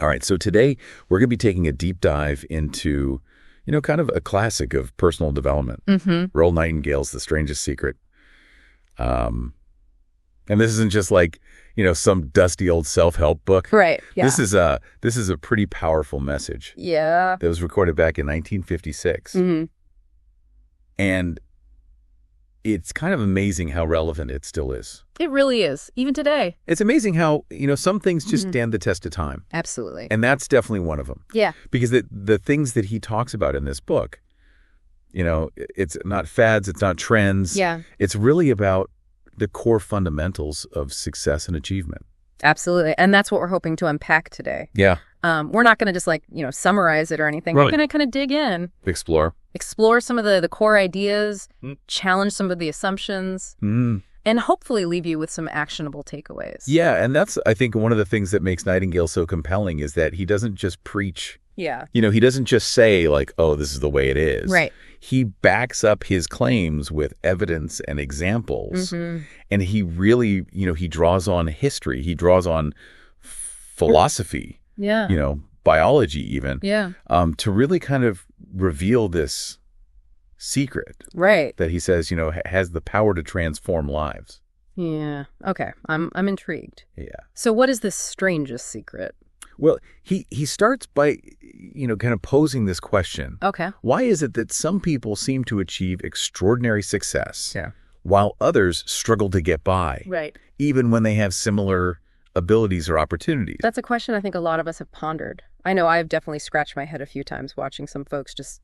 All right, so today we're going to be taking a deep dive into, kind of a classic of personal development. Earl Nightingale's The Strangest Secret. And this isn't just like, some dusty old self-help book. Right. Yeah. This is a pretty powerful message. Yeah. That was recorded back in 1956. And it's kind of amazing how relevant it still is. It really is, even today. It's amazing how, some things just stand the test of time. Absolutely. And that's definitely one of them. Yeah. Because the things that he talks about in this book, it's not fads, it's not trends. Yeah. It's really about the core fundamentals of success and achievement. Absolutely. And that's what we're hoping to unpack today. Yeah. We're not going to just summarize it or anything. Right. We're going to kind of dig in. Explore Some of the core ideas, challenge some of the assumptions, and hopefully leave you with some actionable takeaways. Yeah. And that's, I think, one of the things that makes Nightingale so compelling is that he doesn't just preach. Yeah. He doesn't just say like, oh, this is the way it is. Right. He backs up his claims with evidence and examples. And he really, he draws on history. He draws on philosophy. Yeah. Biology even. Yeah. To really kind of reveal this secret. Right. That he says, has the power to transform lives. Yeah. Okay. I'm intrigued. Yeah. So what is this strangest secret? Well, he starts by, kind of posing this question. Okay. Why is it that some people seem to achieve extraordinary success Yeah. while others struggle to get by, Right. even when they have similar abilities or opportunities? That's a question I think a lot of us have pondered. I know I've definitely scratched my head a few times watching some folks just,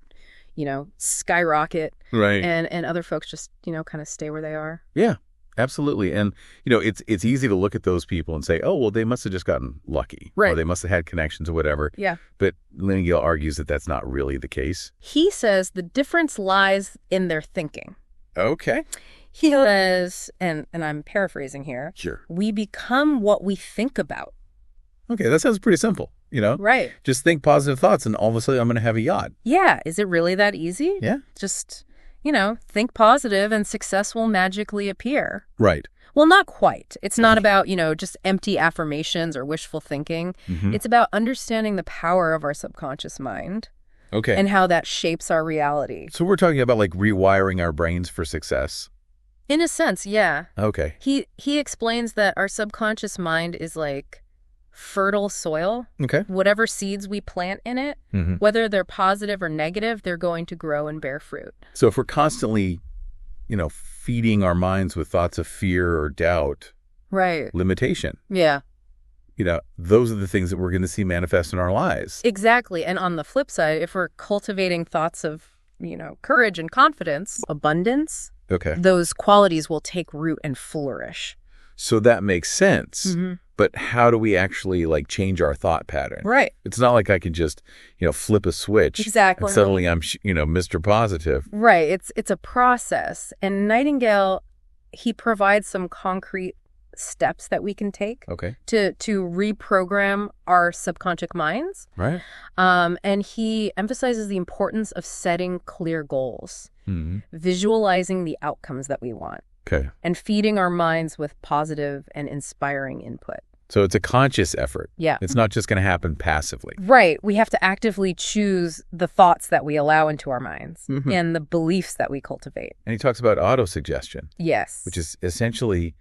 skyrocket. Right. And other folks just, kind of stay where they are. Yeah. Absolutely. And, it's easy to look at those people and say, oh, well, they must have just gotten lucky. Right. Or they must have had connections or whatever. Yeah. But Nightingale argues that that's not really the case. He says the difference lies in their thinking. Okay. He says, and I'm paraphrasing here, Sure. we become what we think about. Okay, that sounds pretty simple, Right. Just think positive thoughts and all of a sudden I'm going to have a yacht. Yeah. Is it really that easy? Yeah. Just, think positive and success will magically appear. Right. Well, not quite. It's not about, just empty affirmations or wishful thinking. It's about understanding the power of our subconscious mind. Okay. And how that shapes our reality. So we're talking about like rewiring our brains for success. In a sense, yeah. Okay. He explains that our subconscious mind is like fertile soil. Okay. Whatever seeds we plant in it, whether they're positive or negative, they're going to grow and bear fruit. So if we're constantly, feeding our minds with thoughts of fear or doubt, right, limitation, yeah, those are the things that we're going to see manifest in our lives. Exactly. And on the flip side, if we're cultivating thoughts of, courage and confidence, abundance, okay, those qualities will take root and flourish. So that makes sense. But how do we actually change our thought pattern? Right. It's not like I can just, flip a switch. Exactly. And suddenly I'm, Mr. Positive. Right. It's a process. And Nightingale, he provides some concrete steps that we can take to reprogram our subconscious minds. Right. And he emphasizes the importance of setting clear goals, visualizing the outcomes that we want. Okay. And feeding our minds with positive and inspiring input. So it's a conscious effort. Yeah. It's not just going to happen passively. Right. We have to actively choose the thoughts that we allow into our minds and the beliefs that we cultivate. And he talks about autosuggestion. Yes. Which is essentially,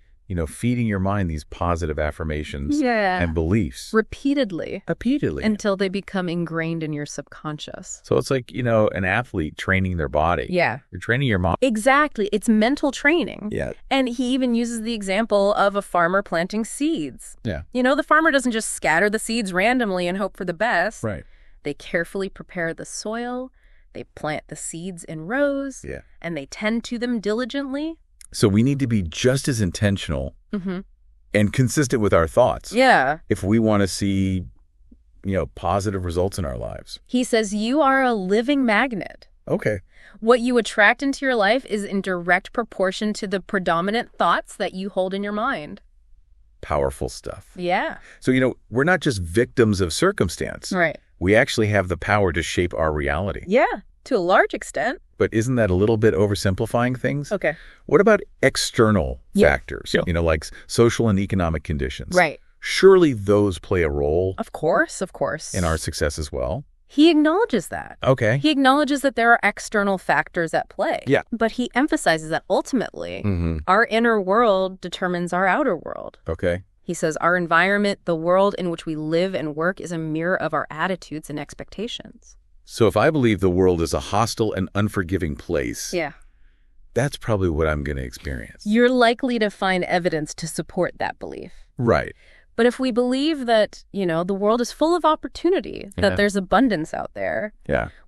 feeding your mind these positive affirmations and beliefs. Repeatedly. Repeatedly. Until they become ingrained in your subconscious. So it's like, an athlete training their body. Yeah. You're training your mind. Exactly. It's mental training. Yeah. And he even uses the example of a farmer planting seeds. Yeah. The farmer doesn't just scatter the seeds randomly and hope for the best. Right. They carefully prepare the soil. They plant the seeds in rows. Yeah. And they tend to them diligently. So we need to be just as intentional and consistent with our thoughts. Yeah. If we want to see, positive results in our lives. He says you are a living magnet. Okay. What you attract into your life is in direct proportion to the predominant thoughts that you hold in your mind. Powerful stuff. Yeah. So, we're not just victims of circumstance. Right. We actually have the power to shape our reality. Yeah, to a large extent. But isn't that a little bit oversimplifying things? Okay. What about external factors, Yeah. like social and economic conditions? Right. Surely those play a role. Of course, of course. In our success as well. He acknowledges that. Okay. He acknowledges that there are external factors at play. Yeah. But he emphasizes that ultimately, our inner world determines our outer world. Okay. He says our environment, the world in which we live and work, is a mirror of our attitudes and expectations. So if I believe the world is a hostile and unforgiving place, that's probably what I'm going to experience. You're likely to find evidence to support that belief. Right. But if we believe that, the world is full of opportunity, that there's abundance out there,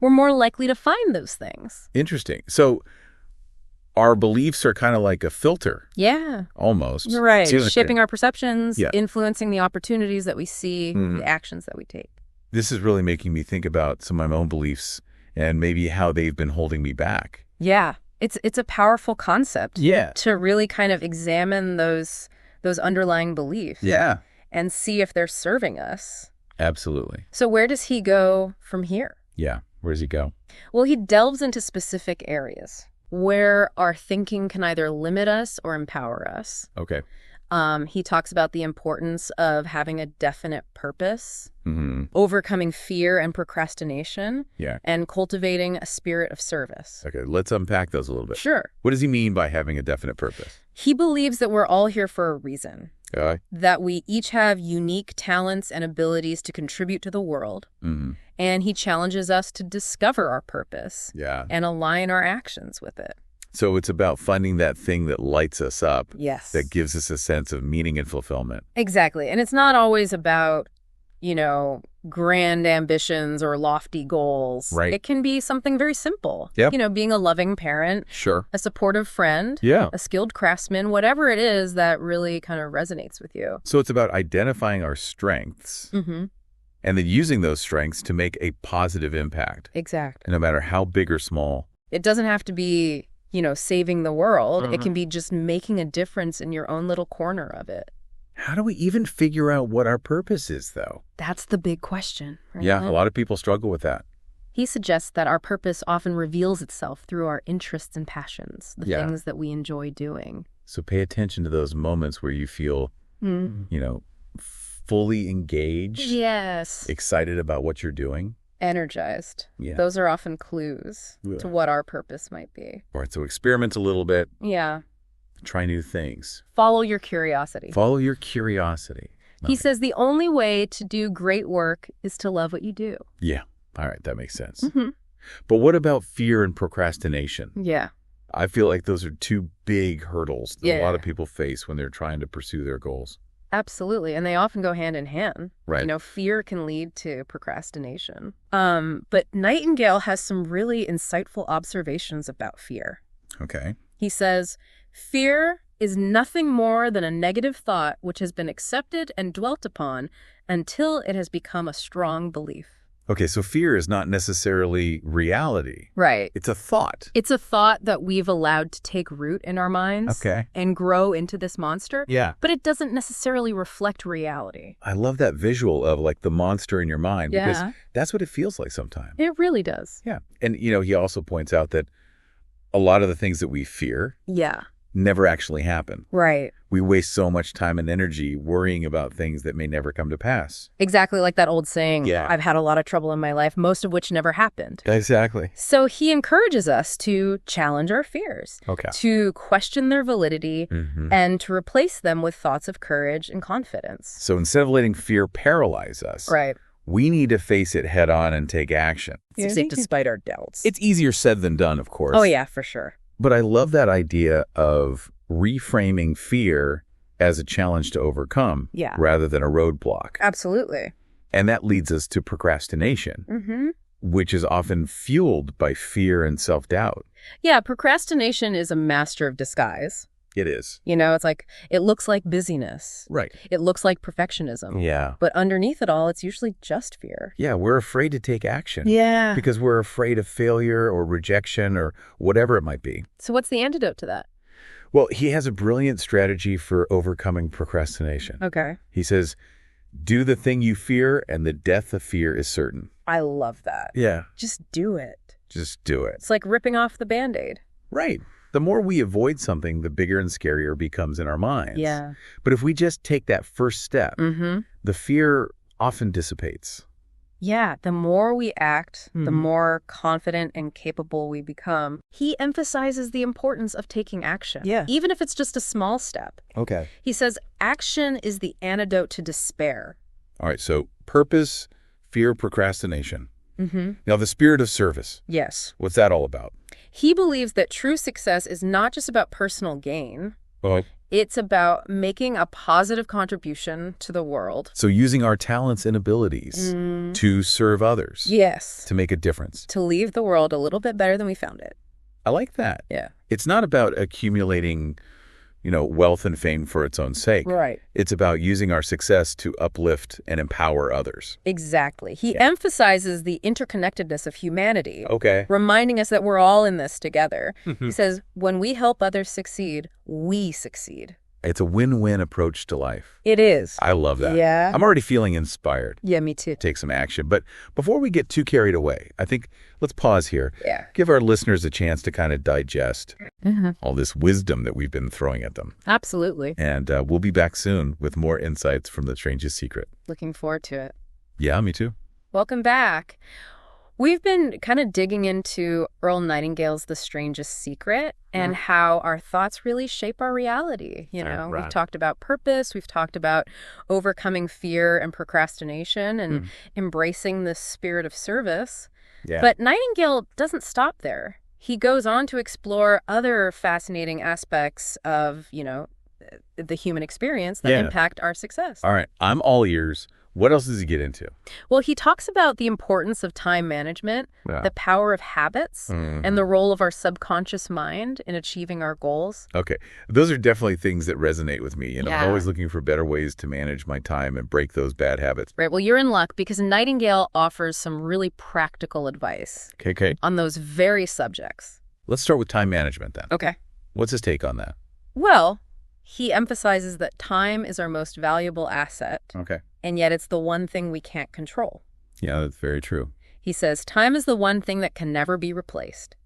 we're more likely to find those things. Interesting. So our beliefs are kind of like a filter. Yeah. Almost. Right. Shaping our perceptions, influencing the opportunities that we see, the actions that we take. This is really making me think about some of my own beliefs and maybe how they've been holding me back. Yeah. It's a powerful concept. Yeah. To really kind of examine those underlying beliefs. Yeah. And see if they're serving us. Absolutely. So where does he go from here? Yeah. Where does he go? Well, he delves into specific areas where our thinking can either limit us or empower us. Okay. He talks about the importance of having a definite purpose, overcoming fear and procrastination, and cultivating a spirit of service. Okay, let's unpack those a little bit. Sure. What does he mean by having a definite purpose? He believes that we're all here for a reason. That we each have unique talents and abilities to contribute to the world. And he challenges us to discover our purpose and align our actions with it. So it's about finding that thing that lights us up. Yes. That gives us a sense of meaning and fulfillment. Exactly. And it's not always about, grand ambitions or lofty goals. Right. It can be something very simple. Yep. Being a loving parent. Sure. A supportive friend. Yeah. A skilled craftsman, whatever it is that really kind of resonates with you. So it's about identifying our strengths and then using those strengths to make a positive impact. Exactly. No matter how big or small. It doesn't have to be, saving the world. It can be just making a difference in your own little corner of it. How do we even figure out what our purpose is, though? That's the big question. Right? Yeah, a lot of people struggle with that. He suggests that our purpose often reveals itself through our interests and passions, the things that we enjoy doing. So pay attention to those moments where you feel, fully engaged. Yes. Excited about what you're doing. Energized. Yeah. Those are often clues to what our purpose might be. All right, so experiment a little bit. Yeah. Try new things. Follow your curiosity. Follow your curiosity. He says the only way to do great work is to love what you do. Yeah. All right, that makes sense. But what about fear and procrastination? Yeah. I feel like those are two big hurdles that a lot of people face when they're trying to pursue their goals. Absolutely. And they often go hand in hand. Right. Fear can lead to procrastination. But Nightingale has some really insightful observations about fear. Okay. He says, fear is nothing more than a negative thought which has been accepted and dwelt upon until it has become a strong belief. Okay, so fear is not necessarily reality. Right. It's a thought. It's a thought that we've allowed to take root in our minds and grow into this monster. Yeah. But it doesn't necessarily reflect reality. I love that visual of like the monster in your mind because that's what it feels like sometimes. It really does. Yeah. And, he also points out that a lot of the things that we fear never actually happen. Right. We waste so much time and energy worrying about things that may never come to pass. Exactly like that old saying, I've had a lot of trouble in my life, most of which never happened. Exactly. So he encourages us to challenge our fears, to question their validity, and to replace them with thoughts of courage and confidence. So instead of letting fear paralyze us, we need to face it head on and take action. Despite our doubts. It's easier said than done, of course. Oh, yeah, for sure. But I love that idea of reframing fear as a challenge to overcome rather than a roadblock. Absolutely. And that leads us to procrastination, which is often fueled by fear and self-doubt. Yeah, procrastination is a master of disguise. It is. It's like, it looks like busyness. Right. It looks like perfectionism. Yeah. But underneath it all, it's usually just fear. Yeah, we're afraid to take action. Yeah. Because we're afraid of failure or rejection or whatever it might be. So what's the antidote to that? Well, he has a brilliant strategy for overcoming procrastination. Okay. He says, do the thing you fear and the death of fear is certain. I love that. Yeah. Just do it. Just do it. It's like ripping off the Band-Aid. Right. The more we avoid something, the bigger and scarier it becomes in our minds. Yeah. But if we just take that first step, the fear often dissipates. Yeah, the more we act, the more confident and capable we become. He emphasizes the importance of taking action, even if it's just a small step. Okay. He says action is the antidote to despair. All right, so purpose, fear, procrastination. Now, the spirit of service. Yes. What's that all about? He believes that true success is not just about personal gain. It's about making a positive contribution to the world. So using our talents and abilities to serve others. Yes. To make a difference. To leave the world a little bit better than we found it. I like that. Yeah. It's not about accumulating, wealth and fame for its own sake. Right. It's about using our success to uplift and empower others. Exactly. He emphasizes the interconnectedness of humanity. Okay. Reminding us that we're all in this together. He says, when we help others succeed, we succeed. It's a win-win approach to life. It is. I love that. Yeah. I'm already feeling inspired. Yeah, me too. Take some action. But before we get too carried away, I think let's pause here. Yeah. Give our listeners a chance to kind of digest all this wisdom that we've been throwing at them. Absolutely. And we'll be back soon with more insights from The Strangest Secret. Looking forward to it. Yeah, me too. Welcome back. We've been kind of digging into Earl Nightingale's The Strangest Secret and how our thoughts really shape our reality. We've talked about purpose. We've talked about overcoming fear and procrastination and embracing the spirit of service. Yeah. But Nightingale doesn't stop there. He goes on to explore other fascinating aspects of, the human experience that impact our success. All right. I'm all ears. What else does he get into? Well, he talks about the importance of time management, the power of habits, and the role of our subconscious mind in achieving our goals. Okay. Those are definitely things that resonate with me. I'm always looking for better ways to manage my time and break those bad habits. Right. Well, you're in luck because Nightingale offers some really practical advice on those very subjects. Let's start with time management then. Okay. What's his take on that? Well, he emphasizes that time is our most valuable asset. Okay. And yet it's the one thing we can't control. Yeah, that's very true. He says, time is the one thing that can never be replaced.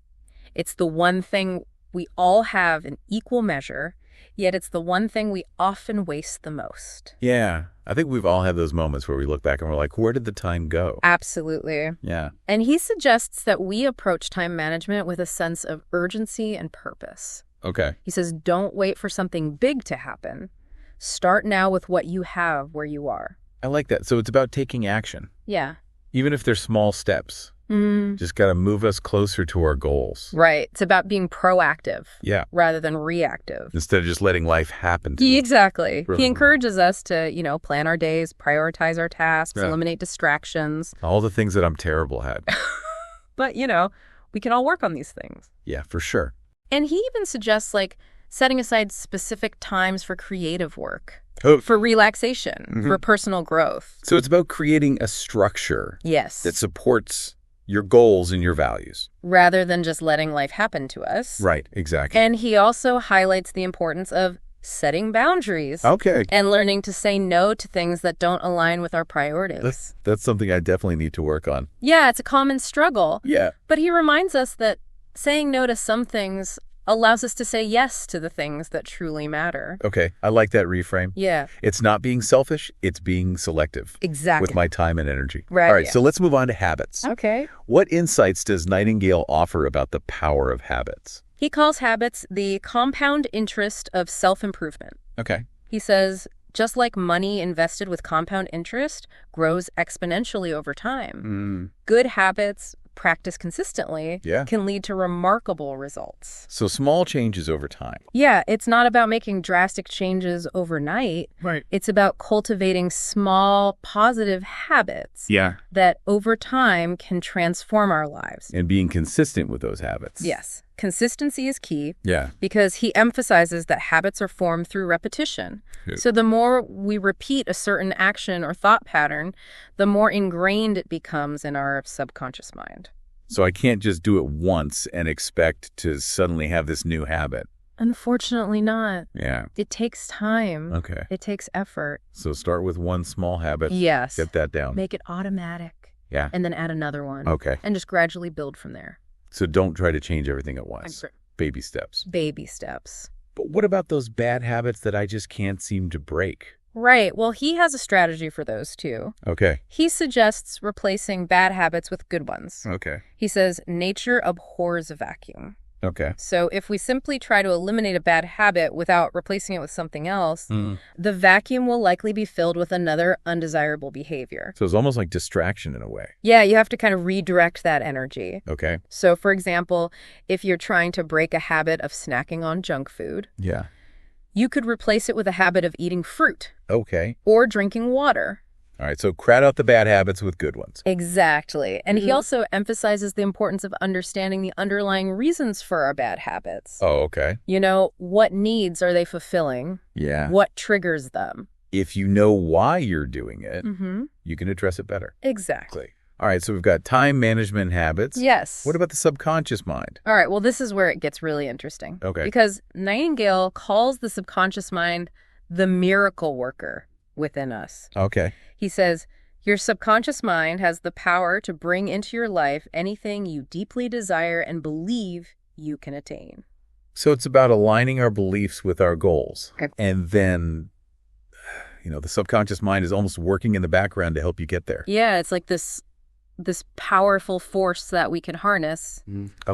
It's the one thing we all have in equal measure, yet it's the one thing we often waste the most. Yeah, I think we've all had those moments where we look back and we're like, where did the time go? Absolutely. Yeah. And he suggests that we approach time management with a sense of urgency and purpose. Okay. He says, don't wait for something big to happen. Start now with what you have where you are. I like that. So it's about taking action. Yeah. Even if they're small steps. Just got to move us closer to our goals. Right. It's about being proactive. Yeah. Rather than reactive. Instead of just letting life happen to us. Exactly. He encourages us to, plan our days, prioritize our tasks, eliminate distractions. All the things that I'm terrible at. But, we can all work on these things. Yeah, for sure. And he even suggests, setting aside specific times for creative work, for relaxation, for personal growth. So it's about creating a structure that supports your goals and your values. Rather than just letting life happen to us. Right, exactly. And he also highlights the importance of setting boundaries. Okay. And learning to say no to things that don't align with our priorities. That's something I definitely need to work on. Yeah, it's a common struggle. Yeah. But he reminds us that saying no to some things allows us to say yes to the things that truly matter. Okay, I like that reframe. Yeah. It's not being selfish, it's being selective. Exactly. With my time and energy. Right. All right, so let's move on to habits. Okay. What insights does Nightingale offer about the power of habits? He calls habits the compound interest of self-improvement. Okay. He says, just like money invested with compound interest grows exponentially over time, good habits practiced consistently can lead to remarkable results. So small changes over time. Yeah, it's not about making drastic changes overnight. Right. It's about cultivating small, positive habits that over time can transform our lives. And being consistent with those habits. Yes. Consistency is key. Yeah. Because he emphasizes that habits are formed through repetition. Yeah. So the more we repeat a certain action or thought pattern, the more ingrained it becomes in our subconscious mind. So I can't just do it once and expect to suddenly have this new habit. Unfortunately not. Yeah. It takes time. Okay. It takes effort. So start with one small habit. Yes. Get that down. Make it automatic. Yeah. And then add another one. Okay. And just gradually build from there. So don't try to change everything at once. Baby steps. Baby steps. But what about those bad habits that I just can't seem to break? Right. Well, he has a strategy for those, too. Okay. He suggests replacing bad habits with good ones. Okay. He says nature abhors a vacuum. Okay. So if we simply try to eliminate a bad habit without replacing it with something else, the vacuum will likely be filled with another undesirable behavior. So it's almost like distraction in a way. Yeah, you have to kind of redirect that energy. Okay. So, for example, if you're trying to break a habit of snacking on junk food, you could replace it with a habit of eating fruit. Okay. Or drinking water. All right, so crowd out the bad habits with good ones. Exactly. And he also emphasizes the importance of understanding the underlying reasons for our bad habits. Oh, okay. You know, what needs are they fulfilling? Yeah. What triggers them? If you know why you're doing it, you can address it better. Exactly. All right, so we've got time management habits. Yes. What about the subconscious mind? All right, well, this is where it gets really interesting. Okay. Because Nightingale calls the subconscious mind the miracle worker within us. Okay. He says, your subconscious mind has the power to bring into your life anything you deeply desire and believe you can attain. So it's about aligning our beliefs with our goals. Okay. And then, the subconscious mind is almost working in the background to help you get there. Yeah, it's like this powerful force that we can harness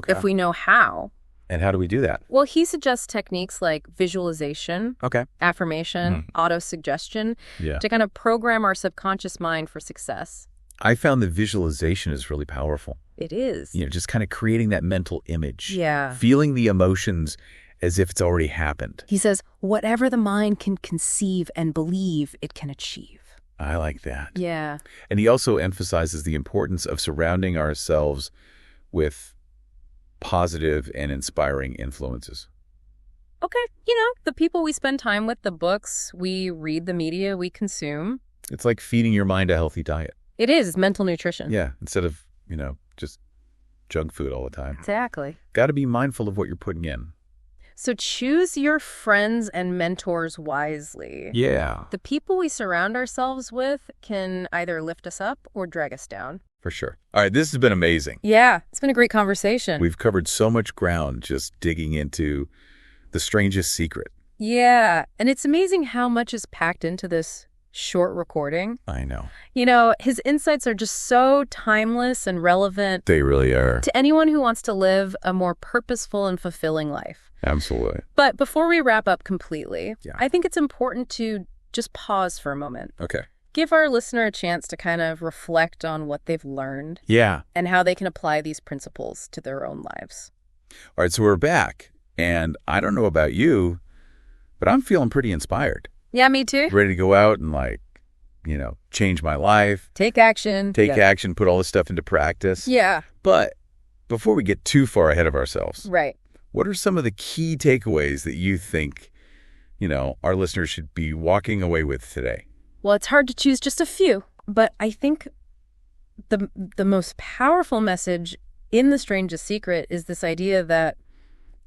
if we know how. And how do we do that? Well, he suggests techniques like visualization, affirmation, auto-suggestion to kind of program our subconscious mind for success. I found that visualization is really powerful. It is. Just kind of creating that mental image. Yeah. Feeling the emotions as if it's already happened. He says, whatever the mind can conceive and believe, it can achieve. I like that. Yeah. And he also emphasizes the importance of surrounding ourselves with positive and inspiring influences. Okay. The people we spend time with, the books we read, the media we consume. It's like feeding your mind a healthy diet. It is mental nutrition. Yeah. Instead of, just junk food all the time. Exactly. Got to be mindful of what you're putting in. So choose your friends and mentors wisely. Yeah. The people we surround ourselves with can either lift us up or drag us down. For sure. All right, this has been amazing. Yeah, it's been a great conversation. We've covered so much ground just digging into the strangest secret. Yeah, and it's amazing how much is packed into this short recording. I know. His insights are just so timeless and relevant. They really are. To anyone who wants to live a more purposeful and fulfilling life. Absolutely. But before we wrap up completely, I think it's important to just pause for a moment. Okay. Give our listener a chance to kind of reflect on what they've learned. Yeah. And how they can apply these principles to their own lives. All right, so we're back. And I don't know about you, but I'm feeling pretty inspired. Yeah, me too. Ready to go out and change my life. Take action. Take action, put all this stuff into practice. Yeah. But before we get too far ahead of ourselves. Right. What are some of the key takeaways that you think, our listeners should be walking away with today? Well, it's hard to choose just a few, but I think the most powerful message in The Strangest Secret is this idea that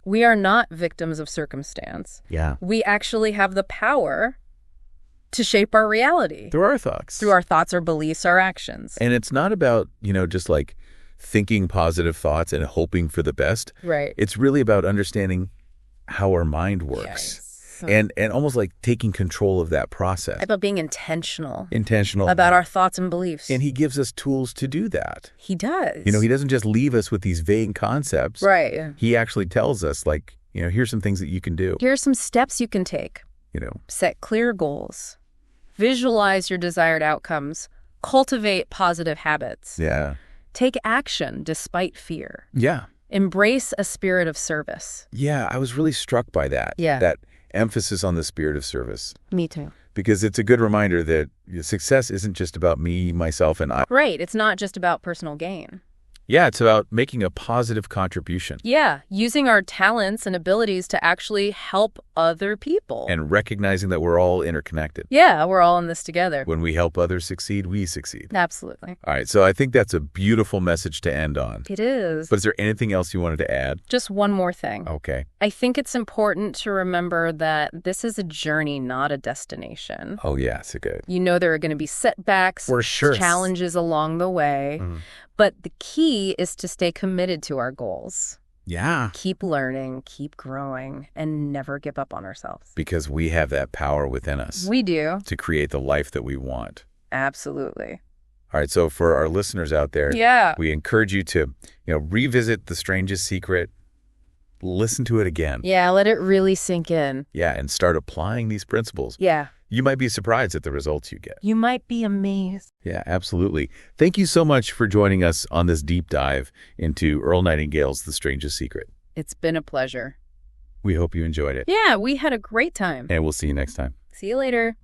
we are not victims of circumstance. Yeah. We actually have the power to shape our reality. Through our thoughts. Through our thoughts, our beliefs, our actions. And it's not about, just like thinking positive thoughts and hoping for the best. Right. It's really about understanding how our mind works. Yes. And almost like taking control of that process. About being intentional. Intentional. About our thoughts and beliefs. And he gives us tools to do that. He does. He doesn't just leave us with these vague concepts. Right. He actually tells us, here's some things that you can do. Here are some steps you can take. Set clear goals. Visualize your desired outcomes. Cultivate positive habits. Yeah. Take action despite fear. Yeah. Embrace a spirit of service. Yeah, I was really struck by that. Yeah. That emphasis on the spirit of service. Me too. Because it's a good reminder that success isn't just about me, myself, and I. Right. It's not just about personal gain. Yeah, it's about making a positive contribution. Yeah, using our talents and abilities to actually help other people. And recognizing that we're all interconnected. Yeah, we're all in this together. When we help others succeed, we succeed. Absolutely. All right, so I think that's a beautiful message to end on. It is. But is there anything else you wanted to add? Just one more thing. Okay. I think it's important to remember that this is a journey, not a destination. Oh, yeah, so good. There are going to be setbacks, for sure, challenges along the way. But the key is to stay committed to our goals. Yeah. Keep learning, keep growing, and never give up on ourselves. Because we have that power within us. We do. To create the life that we want. Absolutely. All right, so for our listeners out there, we encourage you to, revisit The Strangest Secret, listen to it again. Yeah, let it really sink in. Yeah, and start applying these principles. Yeah. You might be surprised at the results you get. You might be amazed. Yeah, absolutely. Thank you so much for joining us on this deep dive into Earl Nightingale's The Strangest Secret. It's been a pleasure. We hope you enjoyed it. Yeah, we had a great time. And we'll see you next time. See you later.